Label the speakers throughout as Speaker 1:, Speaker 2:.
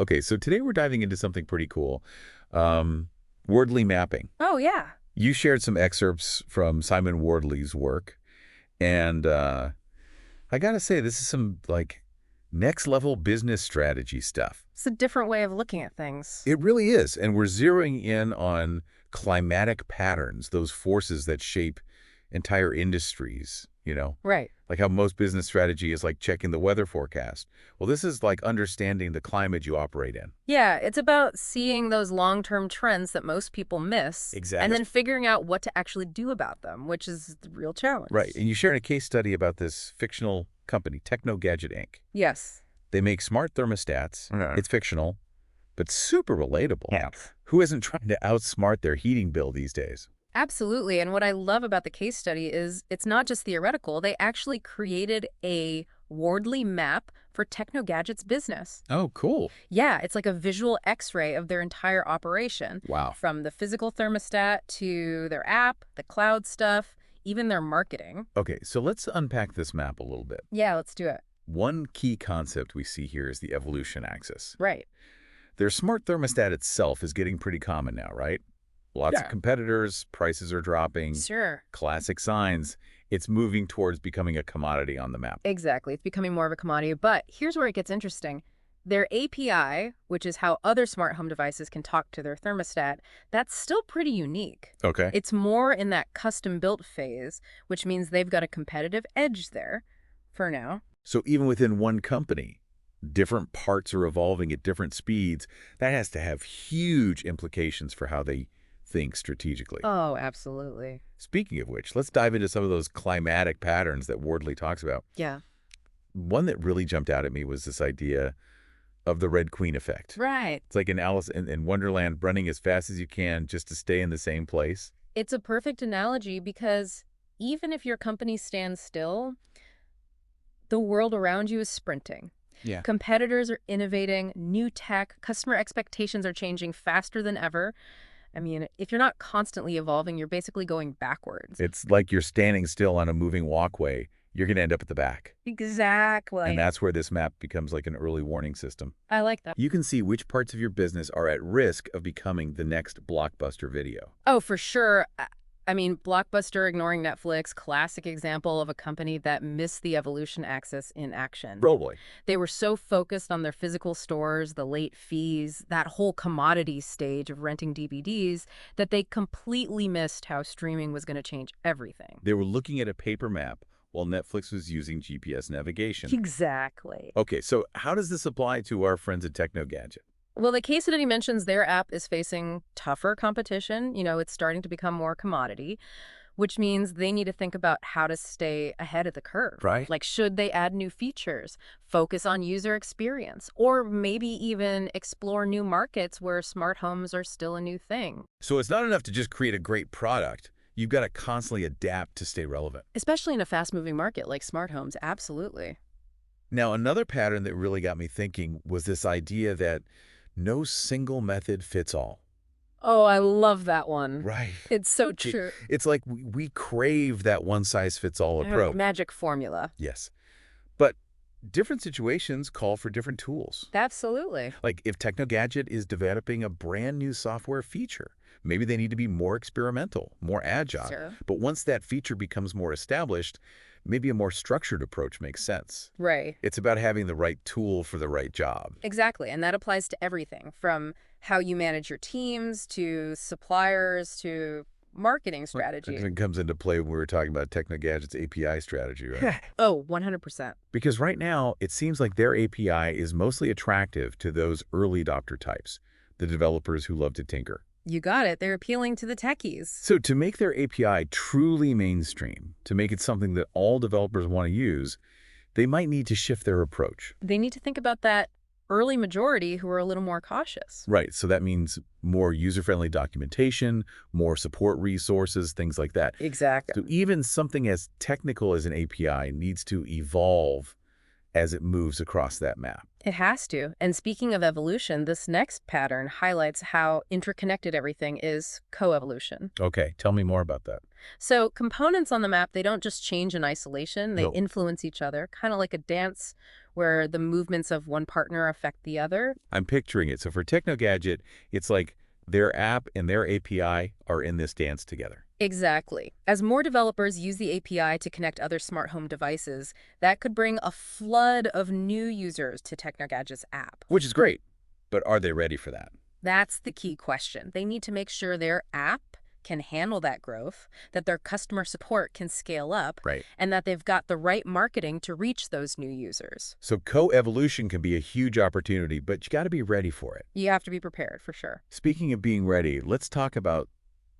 Speaker 1: Okay, so today we're diving into something pretty cool. Wordly mapping.
Speaker 2: Oh, yeah.
Speaker 1: You shared some excerpts from Simon Wardley's work, and I gotta say, this is some, like, next-level business strategy stuff.
Speaker 2: It's a different way of looking at things.
Speaker 1: It really is, and we're zeroing in on climatic patterns, those forces that shape entire industries, you know?
Speaker 2: Right.
Speaker 1: Like how most business strategy is like checking the weather forecast. Well, this is like understanding the climate you operate in.
Speaker 2: Yeah, it's about seeing those long-term trends that most people miss.
Speaker 1: Exactly.
Speaker 2: And then figuring out what to actually do about them, which is the real challenge.
Speaker 1: Right, and you shared a case study about this fictional company, Techno Gadget Inc.
Speaker 2: Yes.
Speaker 1: They make smart thermostats.
Speaker 2: Okay.
Speaker 1: It's fictional, but super relatable.
Speaker 2: Yeah.
Speaker 1: Who isn't trying to outsmart their heating bill these days?
Speaker 2: Absolutely. And what I love about the case study is it's not just theoretical. They actually created a Wardley map for Techno Gadget's business.
Speaker 1: Oh, cool.
Speaker 2: Yeah, it's like a visual x-ray of their entire operation.
Speaker 1: Wow.
Speaker 2: From the physical thermostat to their app, the cloud stuff, even their marketing.
Speaker 1: Okay, so let's unpack this map a little bit.
Speaker 2: Yeah, let's do it.
Speaker 1: One key concept we see here is the evolution axis.
Speaker 2: Right.
Speaker 1: Their smart thermostat itself is getting pretty common now, right? Lots of competitors, prices are dropping.
Speaker 2: Sure.
Speaker 1: Classic signs. It's moving towards becoming a commodity on the map.
Speaker 2: Exactly. It's becoming more of a commodity. But here's where it gets interesting. Their API, which is how other smart home devices can talk to their thermostat, that's still pretty unique.
Speaker 1: Okay.
Speaker 2: It's more in that custom-built phase, which means they've got a competitive edge there for now.
Speaker 1: So even within one company, different parts are evolving at different speeds. That has to have huge implications for how they think strategically.
Speaker 2: Oh, absolutely.
Speaker 1: Speaking of which, let's dive into some of those climatic patterns that Wardley talks about.
Speaker 2: Yeah.
Speaker 1: One that really jumped out at me was this idea of the Red Queen effect.
Speaker 2: Right.
Speaker 1: It's like in Alice in Wonderland, running as fast as you can just to stay in the same place.
Speaker 2: It's a perfect analogy because even if your company stands still, the world around you is sprinting.
Speaker 1: Yeah.
Speaker 2: Competitors are innovating, new tech, customer expectations are changing faster than ever. I mean, if you're not constantly evolving, you're basically going backwards.
Speaker 1: It's like you're standing still on a moving walkway. You're going to end up at the back.
Speaker 2: Exactly.
Speaker 1: And that's where this map becomes like an early warning system.
Speaker 2: I like that.
Speaker 1: You can see which parts of your business are at risk of becoming the next blockbuster video.
Speaker 2: Oh, for sure. I mean, Blockbuster ignoring Netflix, classic example of a company that missed the evolution axis in action.
Speaker 1: Probably.
Speaker 2: They were so focused on their physical stores, the late fees, that whole commodity stage of renting DVDs, that they completely missed how streaming was going to change everything.
Speaker 1: They were looking at a paper map while Netflix was using GPS navigation.
Speaker 2: Exactly.
Speaker 1: Okay, so how does this apply to our friends at Techno Gadget?
Speaker 2: Well, the case study mentions their app is facing tougher competition. You know, it's starting to become more commodity, which means they need to think about how to stay ahead of the curve.
Speaker 1: Right.
Speaker 2: Like, should they add new features, focus on user experience, or maybe even explore new markets where smart homes are still a new thing?
Speaker 1: So it's not enough to just create a great product. You've got to constantly adapt to stay relevant.
Speaker 2: Especially in a fast-moving market like smart homes, absolutely.
Speaker 1: Now, another pattern that really got me thinking was this idea that no single method fits all.
Speaker 2: Oh, I love that one.
Speaker 1: Right.
Speaker 2: It's so true.
Speaker 1: It's like we crave that one-size-fits-all approach.
Speaker 2: Magic formula.
Speaker 1: Yes. But different situations call for different tools.
Speaker 2: Absolutely.
Speaker 1: Like if Techno Gadget is developing a brand new software feature, maybe they need to be more experimental, more agile.
Speaker 2: Sure.
Speaker 1: But once that feature becomes more established, maybe a more structured approach makes sense.
Speaker 2: Right.
Speaker 1: It's about having the right tool for the right job.
Speaker 2: Exactly. And that applies to everything from how you manage your teams to suppliers to marketing strategy.
Speaker 1: It comes into play when we were talking about Techno Gadget's API strategy, right?
Speaker 2: Oh, 100%.
Speaker 1: Because right now, it seems like their API is mostly attractive to those early adopter types, the developers who love to tinker.
Speaker 2: You got it. They're appealing to the techies.
Speaker 1: So to make their API truly mainstream, to make it something that all developers want to use, they might need to shift their approach.
Speaker 2: They need to think about that early majority who are a little more cautious.
Speaker 1: Right. So that means more user-friendly documentation, more support resources, things like that.
Speaker 2: Exactly.
Speaker 1: So even something as technical as an API needs to evolve as it moves across that map.
Speaker 2: It has to. And speaking of evolution, this next pattern highlights how interconnected everything is coevolution.
Speaker 1: Okay, tell me more about that.
Speaker 2: So components on the map, they don't just change in isolation, they
Speaker 1: No.
Speaker 2: influence each other, kind of like a dance where the movements of one partner affect the other.
Speaker 1: I'm picturing it. So for TechnoGadget, it's like their app and their API are in this dance together.
Speaker 2: Exactly. As more developers use the API to connect other smart home devices, that could bring a flood of new users to Technogadget's app.
Speaker 1: Which is great. But are they ready for that?
Speaker 2: That's the key question. They need to make sure their app can handle that growth, that their customer support can scale up,
Speaker 1: Right.
Speaker 2: and that they've got the right marketing to reach those new users.
Speaker 1: So co-evolution can be a huge opportunity, but you got to be ready for it.
Speaker 2: You have to be prepared for sure.
Speaker 1: Speaking of being ready, let's talk about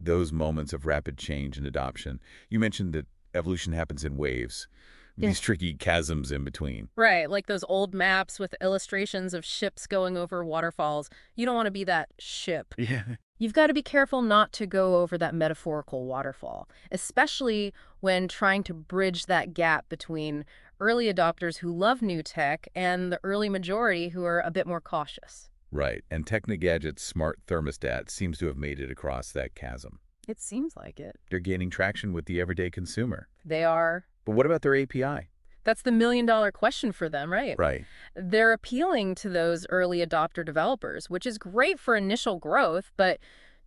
Speaker 1: those moments of rapid change and adoption. You mentioned that evolution happens in waves,
Speaker 2: Yeah.
Speaker 1: these tricky chasms in between.
Speaker 2: Right, like those old maps with illustrations of ships going over waterfalls. You don't want to be that ship.
Speaker 1: Yeah.
Speaker 2: You've got to be careful not to go over that metaphorical waterfall, especially when trying to bridge that gap between early adopters who love new tech and the early majority who are a bit more cautious.
Speaker 1: Right. And TechnoGadget's smart thermostat seems to have made it across that chasm.
Speaker 2: It seems like it.
Speaker 1: They're gaining traction with the everyday consumer.
Speaker 2: They are.
Speaker 1: But what about their API?
Speaker 2: That's the million-dollar question for them, right?
Speaker 1: Right.
Speaker 2: They're appealing to those early adopter developers, which is great for initial growth, but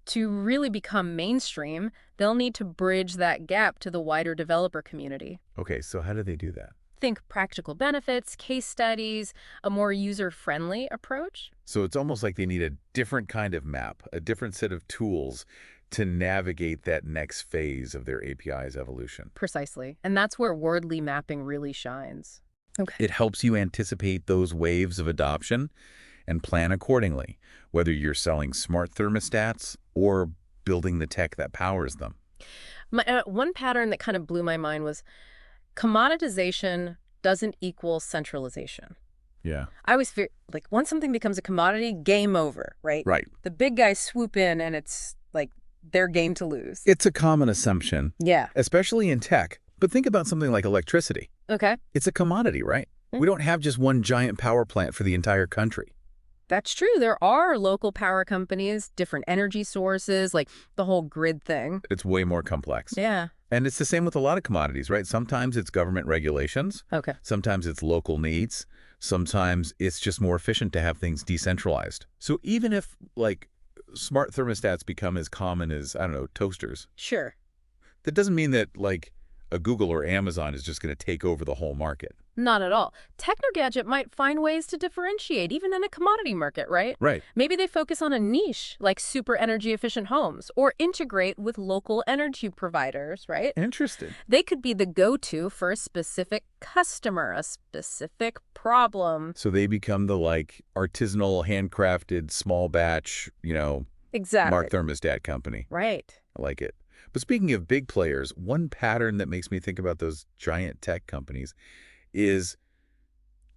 Speaker 2: to really become mainstream, they'll need to bridge that gap to the wider developer community.
Speaker 1: Okay, so how do they do that?
Speaker 2: Think practical benefits, case studies, a more user-friendly approach.
Speaker 1: So it's almost like they need a different kind of map, a different set of tools to navigate that next phase of their API's evolution.
Speaker 2: Precisely. And that's where Wardley Mapping really shines. Okay.
Speaker 1: It helps you anticipate those waves of adoption and plan accordingly, whether you're selling smart thermostats or building the tech that powers them.
Speaker 2: One pattern that kind of blew my mind was commoditization doesn't equal centralization.
Speaker 1: Yeah.
Speaker 2: I always fear, like, once something becomes a commodity, game over, right?
Speaker 1: Right.
Speaker 2: The big guys swoop in and it's like their game to lose.
Speaker 1: It's a common assumption,
Speaker 2: Yeah.
Speaker 1: especially in tech. But think about something like electricity.
Speaker 2: Okay.
Speaker 1: It's a commodity, right? We don't have just one giant power plant for the entire country.
Speaker 2: That's true. There are local power companies, different energy sources, like the whole grid thing.
Speaker 1: It's way more complex.
Speaker 2: Yeah.
Speaker 1: And it's the same with a lot of commodities, right? Sometimes it's government regulations.
Speaker 2: Okay.
Speaker 1: Sometimes it's local needs. Sometimes it's just more efficient to have things decentralized. So even if, like, smart thermostats become as common as, I don't know, toasters,
Speaker 2: Sure.
Speaker 1: that doesn't mean that, like, a Google or Amazon is just going to take over the whole market.
Speaker 2: Not at all. Technogadget might find ways to differentiate, even in a commodity market, right?
Speaker 1: Right.
Speaker 2: Maybe they focus on a niche, like super energy efficient homes, or integrate with local energy providers, right?
Speaker 1: Interesting.
Speaker 2: They could be the go-to for a specific customer, a specific problem.
Speaker 1: So they become the, like, artisanal, handcrafted, small batch,
Speaker 2: Exactly.
Speaker 1: smart thermostat company.
Speaker 2: Right.
Speaker 1: I like it. But speaking of big players, one pattern that makes me think about those giant tech companies is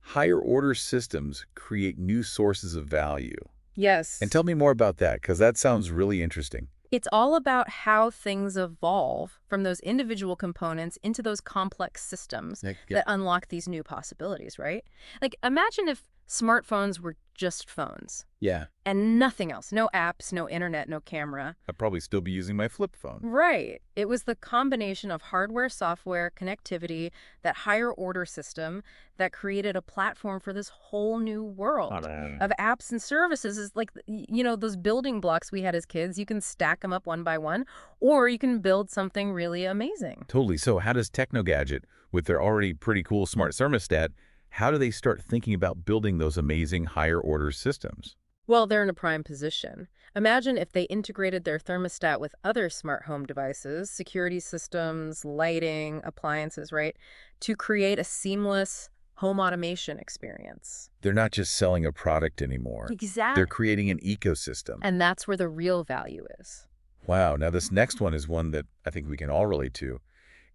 Speaker 1: higher order systems create new sources of value.
Speaker 2: Yes.
Speaker 1: And tell me more about that, because that sounds really interesting.
Speaker 2: It's all about how things evolve from those individual components into those complex systems that unlock these new possibilities, right? Like, imagine if smartphones were just phones
Speaker 1: Yeah.
Speaker 2: and nothing else. No apps, no internet, no camera.
Speaker 1: I'd probably still be using my flip phone.
Speaker 2: Right. It was the combination of hardware, software, connectivity, that higher order system that created a platform for this whole new world of apps and services. Is like, those building blocks we had as kids. You can stack them up one by one, or you can build something really amazing.
Speaker 1: Totally. So how does TechnoGadget, with their already pretty cool smart thermostat, how do they start thinking about building those amazing higher order systems?
Speaker 2: Well, they're in a prime position. Imagine if they integrated their thermostat with other smart home devices, security systems, lighting, appliances, right, to create a seamless home automation experience.
Speaker 1: They're not just selling a product anymore.
Speaker 2: Exactly.
Speaker 1: They're creating an ecosystem.
Speaker 2: And that's where the real value is.
Speaker 1: Wow. Now, this next one is one that I think we can all relate to.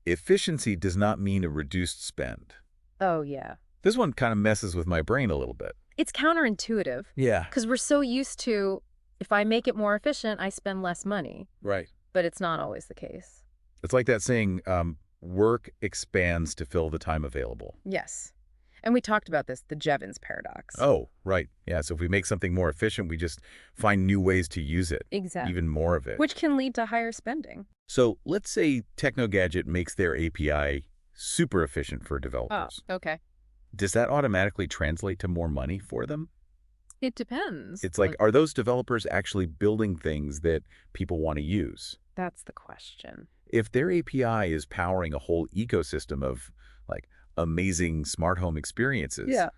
Speaker 1: Efficiency does not mean a reduced spend.
Speaker 2: Oh, yeah.
Speaker 1: This one kind of messes with my brain a little bit.
Speaker 2: It's counterintuitive
Speaker 1: Yeah.
Speaker 2: because we're so used to, if I make it more efficient, I spend less money.
Speaker 1: Right.
Speaker 2: But it's not always the case.
Speaker 1: It's like that saying, work expands to fill the time available.
Speaker 2: Yes. And we talked about this, the Jevons paradox.
Speaker 1: Oh, right. Yeah, so if we make something more efficient, we just find new ways to use it.
Speaker 2: Exactly.
Speaker 1: Even more of it.
Speaker 2: Which can lead to higher spending.
Speaker 1: So let's say TechnoGadget makes their API super efficient for
Speaker 2: Oh,
Speaker 1: developers.
Speaker 2: okay.
Speaker 1: Does that automatically translate to more money for them?
Speaker 2: It depends.
Speaker 1: It's like, are those developers actually building things that people want to use?
Speaker 2: That's the question.
Speaker 1: If their API is powering a whole ecosystem of like amazing smart home experiences,
Speaker 2: Yeah.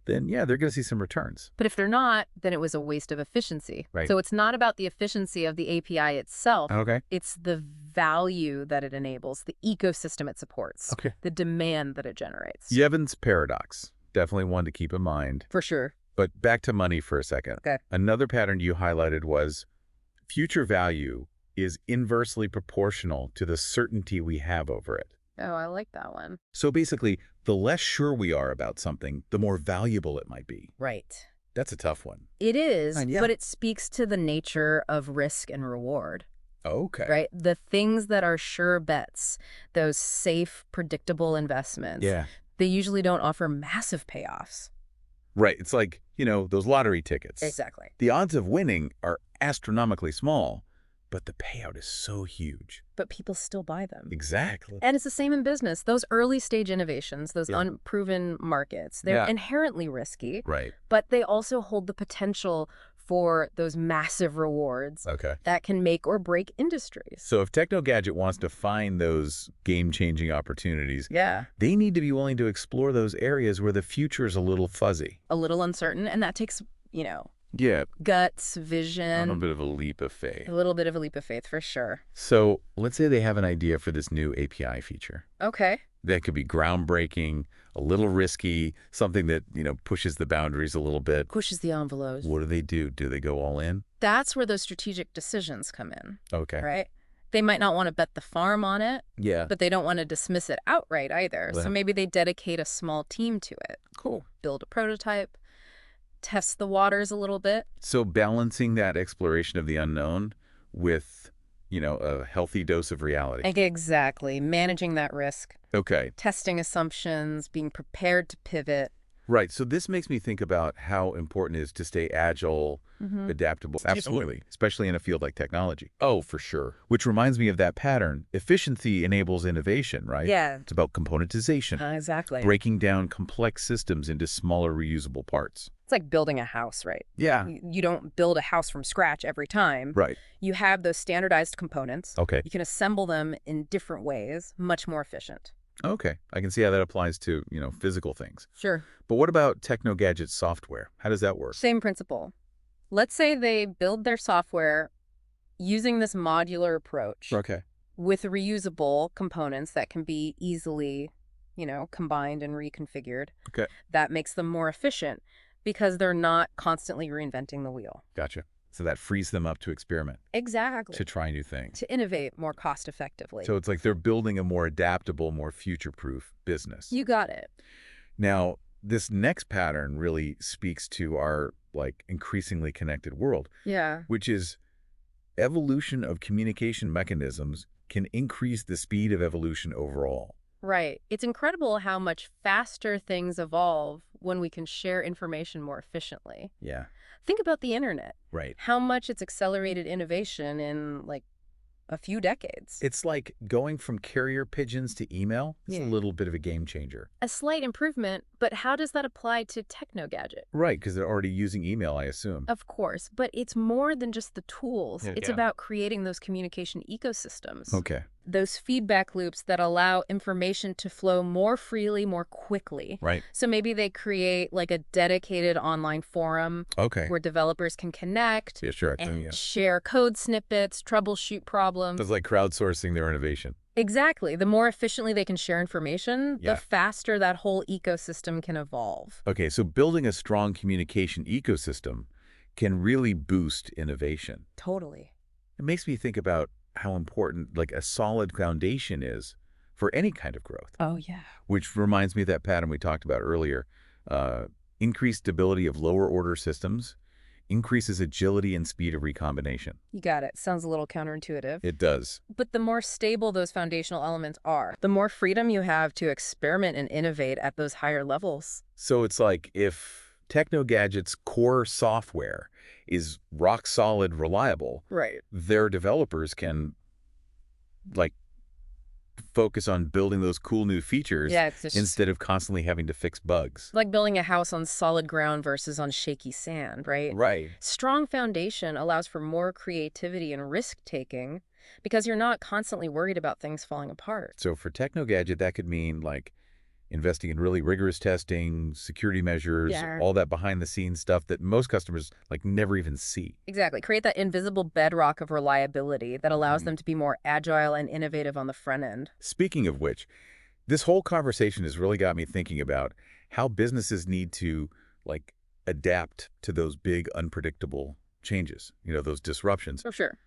Speaker 1: then yeah, they're going to see some returns.
Speaker 2: But if they're not, then it was a waste of efficiency.
Speaker 1: Right.
Speaker 2: So it's not about the efficiency of the API itself.
Speaker 1: Okay.
Speaker 2: It's the value that it enables, the ecosystem it supports,
Speaker 1: Okay.
Speaker 2: the demand that it generates.
Speaker 1: Yevon's paradox, definitely one to keep in mind.
Speaker 2: For sure.
Speaker 1: But back to money for a second.
Speaker 2: Okay.
Speaker 1: Another pattern you highlighted was future value is inversely proportional to the certainty we have over it.
Speaker 2: Oh, I like that one.
Speaker 1: So basically, the less sure we are about something, the more valuable it might be.
Speaker 2: Right.
Speaker 1: That's a tough one.
Speaker 2: It is,
Speaker 1: And yeah.
Speaker 2: but it speaks to the nature of risk and reward,
Speaker 1: Okay.
Speaker 2: right? The things that are sure bets, those safe, predictable investments,
Speaker 1: Yeah.
Speaker 2: they usually don't offer massive payoffs.
Speaker 1: Right. It's like, those lottery tickets.
Speaker 2: Exactly.
Speaker 1: The odds of winning are astronomically small, but the payout is so huge.
Speaker 2: But people still buy them.
Speaker 1: Exactly.
Speaker 2: And it's the same in business. Those early stage innovations, those
Speaker 1: Yeah.
Speaker 2: unproven markets, they're
Speaker 1: Yeah.
Speaker 2: inherently risky,
Speaker 1: Right.
Speaker 2: but they also hold the potential for those massive rewards
Speaker 1: Okay.
Speaker 2: that can make or break industries.
Speaker 1: So if TechnoGadget wants to find those game-changing opportunities,
Speaker 2: Yeah.
Speaker 1: they need to be willing to explore those areas where the future is a little fuzzy.
Speaker 2: A little uncertain, and that takes,
Speaker 1: Yeah.
Speaker 2: guts,
Speaker 1: A little
Speaker 2: vision,
Speaker 1: bit of a leap of faith.
Speaker 2: a little bit of a leap of faith for sure.
Speaker 1: So let's say they have an idea for this new API feature.
Speaker 2: Okay.
Speaker 1: That could be groundbreaking, a little risky, something that, pushes the boundaries a little bit.
Speaker 2: Pushes the envelopes.
Speaker 1: What do? Do they go all in?
Speaker 2: That's where those strategic decisions come in,
Speaker 1: Okay.
Speaker 2: right? They might not want to bet the farm on it,
Speaker 1: Yeah.
Speaker 2: but they don't want to dismiss it outright either.
Speaker 1: Well,
Speaker 2: So maybe they dedicate a small team to it,
Speaker 1: Cool.
Speaker 2: build a prototype, test the waters a little bit.
Speaker 1: So balancing that exploration of the unknown with, a healthy dose of reality.
Speaker 2: Exactly. Managing that risk,
Speaker 1: Okay.
Speaker 2: testing assumptions, being prepared to pivot.
Speaker 1: Right. So this makes me think about how important it is to stay agile, adaptable. Absolutely. Especially in a field like technology. Oh, for sure. Which reminds me of that pattern. Efficiency enables innovation, right?
Speaker 2: Yeah.
Speaker 1: It's about componentization,
Speaker 2: Exactly.
Speaker 1: breaking down complex systems into smaller reusable parts.
Speaker 2: It's like building a house, right?
Speaker 1: Yeah.
Speaker 2: You don't build a house from scratch every time.
Speaker 1: Right.
Speaker 2: You have those standardized components.
Speaker 1: Okay.
Speaker 2: You can assemble them in different ways, much more efficient.
Speaker 1: Okay. I can see how that applies to, physical things.
Speaker 2: Sure.
Speaker 1: But what about TechnoGadget software? How does that work?
Speaker 2: Same principle. Let's say they build their software using this modular approach
Speaker 1: Okay.
Speaker 2: with reusable components that can be easily, combined and reconfigured.
Speaker 1: Okay.
Speaker 2: That makes them more efficient because they're not constantly reinventing the wheel.
Speaker 1: Gotcha. So that frees them up to experiment,
Speaker 2: Exactly.
Speaker 1: to try new things.
Speaker 2: To innovate more cost effectively.
Speaker 1: So it's like they're building a more adaptable, more future-proof business.
Speaker 2: You got it.
Speaker 1: Now, this next pattern really speaks to our increasingly connected world,
Speaker 2: Yeah.
Speaker 1: which is evolution of communication mechanisms can increase the speed of evolution overall.
Speaker 2: Right. It's incredible how much faster things evolve when we can share information more efficiently.
Speaker 1: Yeah.
Speaker 2: Think about the internet.
Speaker 1: Right.
Speaker 2: How much it's accelerated innovation in a few decades.
Speaker 1: It's like going from carrier pigeons to email. It's
Speaker 2: Yeah.
Speaker 1: a little bit of a game changer.
Speaker 2: A slight improvement, but how does that apply to TechnoGadget?
Speaker 1: Right, because they're already using email, I assume.
Speaker 2: Of course, but it's more than just the tools.
Speaker 1: Yeah.
Speaker 2: It's about creating those communication ecosystems.
Speaker 1: Okay.
Speaker 2: Those feedback loops that allow information to flow more freely, more quickly.
Speaker 1: Right.
Speaker 2: So maybe they create a dedicated online forum
Speaker 1: Okay.
Speaker 2: where developers can connect
Speaker 1: Yeah, sure.
Speaker 2: and share code snippets, troubleshoot problems.
Speaker 1: It's like crowdsourcing their innovation.
Speaker 2: Exactly. The more efficiently they can share information,
Speaker 1: Yeah.
Speaker 2: the faster that whole ecosystem can evolve.
Speaker 1: Okay, so building a strong communication ecosystem can really boost innovation.
Speaker 2: Totally.
Speaker 1: It makes me think about how important a solid foundation is for any kind of growth,
Speaker 2: Oh, yeah.
Speaker 1: which reminds me of that pattern we talked about earlier. Increased stability of lower order systems increases agility and speed of recombination.
Speaker 2: You got it. Sounds a little counterintuitive.
Speaker 1: It does.
Speaker 2: But the more stable those foundational elements are, the more freedom you have to experiment and innovate at those higher levels.
Speaker 1: So it's like if TechnoGadget's core software is rock solid, reliable,
Speaker 2: Right.
Speaker 1: their developers can like focus on building those cool new features
Speaker 2: Yeah, it's just
Speaker 1: instead of constantly having to fix bugs.
Speaker 2: like building a house on solid ground versus on shaky sand, right?
Speaker 1: Right.
Speaker 2: Strong foundation allows for more creativity and risk-taking because you're not constantly worried about things falling apart.
Speaker 1: So for Technogadget, that could mean like investing in really rigorous testing, security measures,
Speaker 2: Yeah.
Speaker 1: all that behind the scenes stuff that most customers like never even see.
Speaker 2: Exactly. Create that invisible bedrock of reliability that allows them to be more agile and innovative on the front end.
Speaker 1: Speaking of which, this whole conversation has really got me thinking about how businesses need to like adapt to those big unpredictable changes, those disruptions.
Speaker 2: For sure.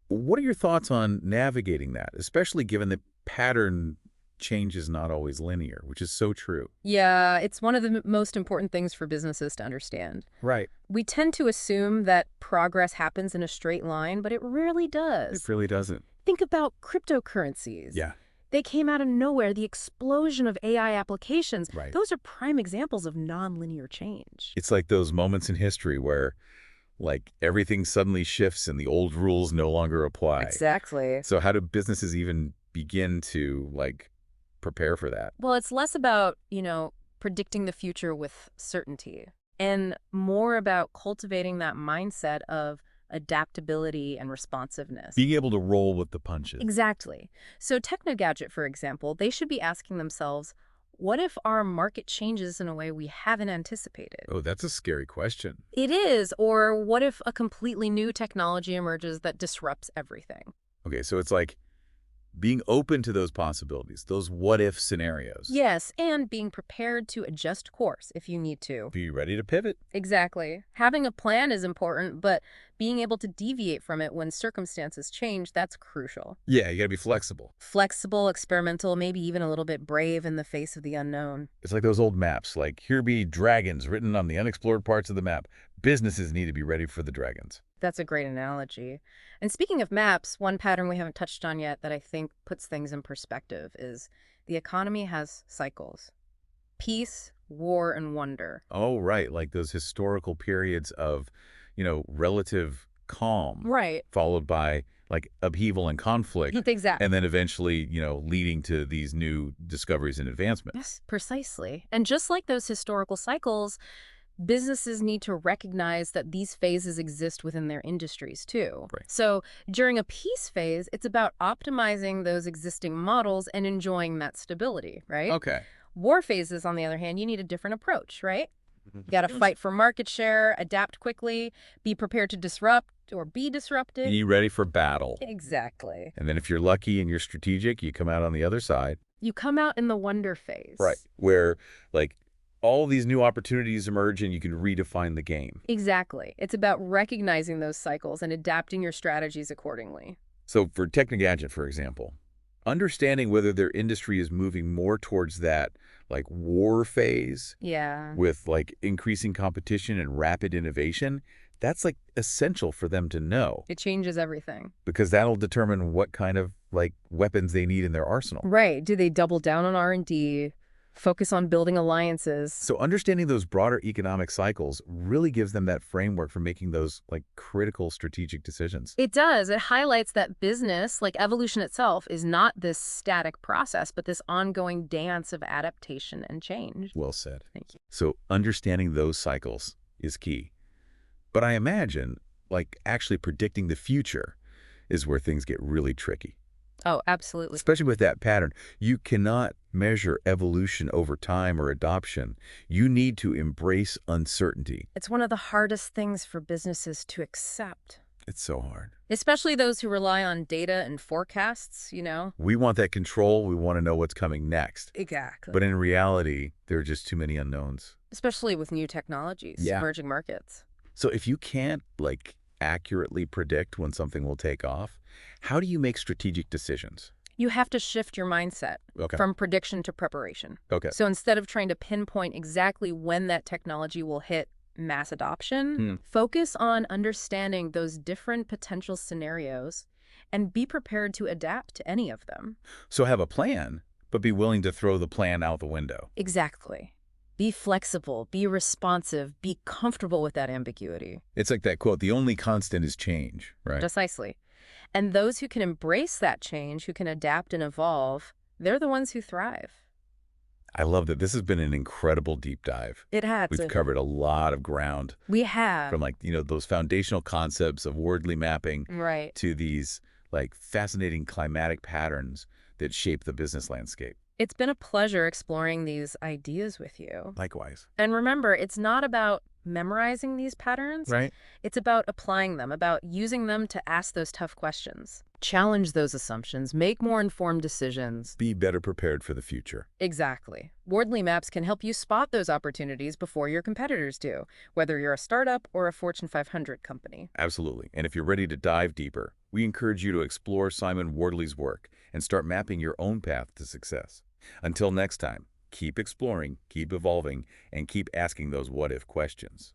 Speaker 1: What are your thoughts on navigating that, especially given that pattern change is not always linear, which is so true?
Speaker 2: Yeah, it's one of the most important things for businesses to understand.
Speaker 1: Right.
Speaker 2: We tend to assume that progress happens in a straight line, but it rarely does.
Speaker 1: It really doesn't.
Speaker 2: Think about cryptocurrencies.
Speaker 1: Yeah.
Speaker 2: They came out of nowhere, the explosion of AI applications.
Speaker 1: Right.
Speaker 2: Those are prime examples of nonlinear change.
Speaker 1: It's like those moments in history where like everything suddenly shifts and the old rules no longer apply.
Speaker 2: Exactly.
Speaker 1: So how do businesses even begin to like prepare for that?
Speaker 2: Well, it's less about, predicting the future with certainty and more about cultivating that mindset of adaptability and responsiveness.
Speaker 1: Being able to roll with the punches.
Speaker 2: Exactly. So Technogadget, for example, they should be asking themselves, what if our market changes in a way we haven't anticipated?
Speaker 1: Oh, that's a scary question.
Speaker 2: It is. Or what if a completely new technology emerges that disrupts everything?
Speaker 1: Okay, so it's like being open to those possibilities, those what-if scenarios.
Speaker 2: Yes, and being prepared to adjust course if you need to.
Speaker 1: Be ready to pivot.
Speaker 2: Exactly. Having a plan is important, but being able to deviate from it when circumstances change, that's crucial.
Speaker 1: Yeah, you gotta be flexible.
Speaker 2: Flexible, experimental, maybe even a little bit brave in the face of the unknown.
Speaker 1: It's like those old maps, like here be dragons written on the unexplored parts of the map. Businesses need to be ready for the dragons.
Speaker 2: That's a great analogy. And speaking of maps, one pattern we haven't touched on yet that I think puts things in perspective is the economy has cycles. Peace, war, and wonder.
Speaker 1: Oh, right, like those historical periods of, relative calm.
Speaker 2: Right.
Speaker 1: Followed by like upheaval and conflict.
Speaker 2: Exactly.
Speaker 1: And then eventually, leading to these new discoveries and advancements.
Speaker 2: Yes, precisely. And just like those historical cycles, businesses need to recognize that these phases exist within their industries too.
Speaker 1: Right.
Speaker 2: So during a peace phase, it's about optimizing those existing models and enjoying that stability, right?
Speaker 1: Okay.
Speaker 2: War phases, on the other hand, you need a different approach, right? You got to fight for market share, adapt quickly, be prepared to disrupt or be disrupted.
Speaker 1: Be ready for battle.
Speaker 2: Exactly.
Speaker 1: And then if you're lucky and you're strategic, you come out on the other side.
Speaker 2: You come out in the wonder phase.
Speaker 1: Right. Where like all these new opportunities emerge and you can redefine the game.
Speaker 2: Exactly. It's about recognizing those cycles and adapting your strategies accordingly.
Speaker 1: So for Technogadget, for example, understanding whether their industry is moving more towards that like war phase with like increasing competition and rapid innovation, that's like essential for them to know.
Speaker 2: It changes everything.
Speaker 1: Because that'll determine what kind of like weapons they need in their arsenal.
Speaker 2: Right. Do they double down on R&D? Focus on building alliances?
Speaker 1: So understanding those broader economic cycles really gives them that framework for making those like critical strategic decisions.
Speaker 2: It does. It highlights that business, like evolution itself, is not this static process, but this ongoing dance of adaptation and change.
Speaker 1: Well said.
Speaker 2: Thank you.
Speaker 1: So understanding those cycles is key. But I imagine like actually predicting the future is where things get really tricky.
Speaker 2: Oh, absolutely.
Speaker 1: Especially with that pattern. You cannot measure evolution over time or adoption. You need to embrace uncertainty.
Speaker 2: It's one of the hardest things for businesses to accept.
Speaker 1: It's so hard.
Speaker 2: Especially those who rely on data and forecasts,
Speaker 1: We want that control. We want to know what's coming next.
Speaker 2: Exactly.
Speaker 1: But in reality, there are just too many unknowns.
Speaker 2: Especially with new technologies, emerging markets.
Speaker 1: So if you can't like accurately predict when something will take off, how do you make strategic decisions?
Speaker 2: You have to shift your mindset from prediction to preparation.
Speaker 1: Okay.
Speaker 2: So instead of trying to pinpoint exactly when that technology will hit mass adoption, focus on understanding those different potential scenarios and be prepared to adapt to any of them.
Speaker 1: So have a plan, but be willing to throw the plan out the window.
Speaker 2: Exactly. Be flexible, be responsive, be comfortable with that ambiguity.
Speaker 1: It's like that quote, the only constant is change, right?
Speaker 2: Precisely. And those who can embrace that change, who can adapt and evolve, they're the ones who thrive.
Speaker 1: I love that this has been an incredible deep dive.
Speaker 2: It has.
Speaker 1: We've covered a lot of ground.
Speaker 2: We have.
Speaker 1: From those foundational concepts of Wardley mapping
Speaker 2: Right.
Speaker 1: to these fascinating climatic patterns that shape the business landscape.
Speaker 2: It's been a pleasure exploring these ideas with you.
Speaker 1: Likewise.
Speaker 2: And remember, it's not about memorizing these patterns.
Speaker 1: Right.
Speaker 2: It's about applying them, about using them to ask those tough questions. Challenge those assumptions, make more informed decisions.
Speaker 1: Be better prepared for the future.
Speaker 2: Exactly. Wardley Maps can help you spot those opportunities before your competitors do, whether you're a startup or a Fortune 500 company.
Speaker 1: Absolutely. And if you're ready to dive deeper, we encourage you to explore Simon Wardley's work and start mapping your own path to success. Until next time, keep exploring, keep evolving, and keep asking those what-if questions.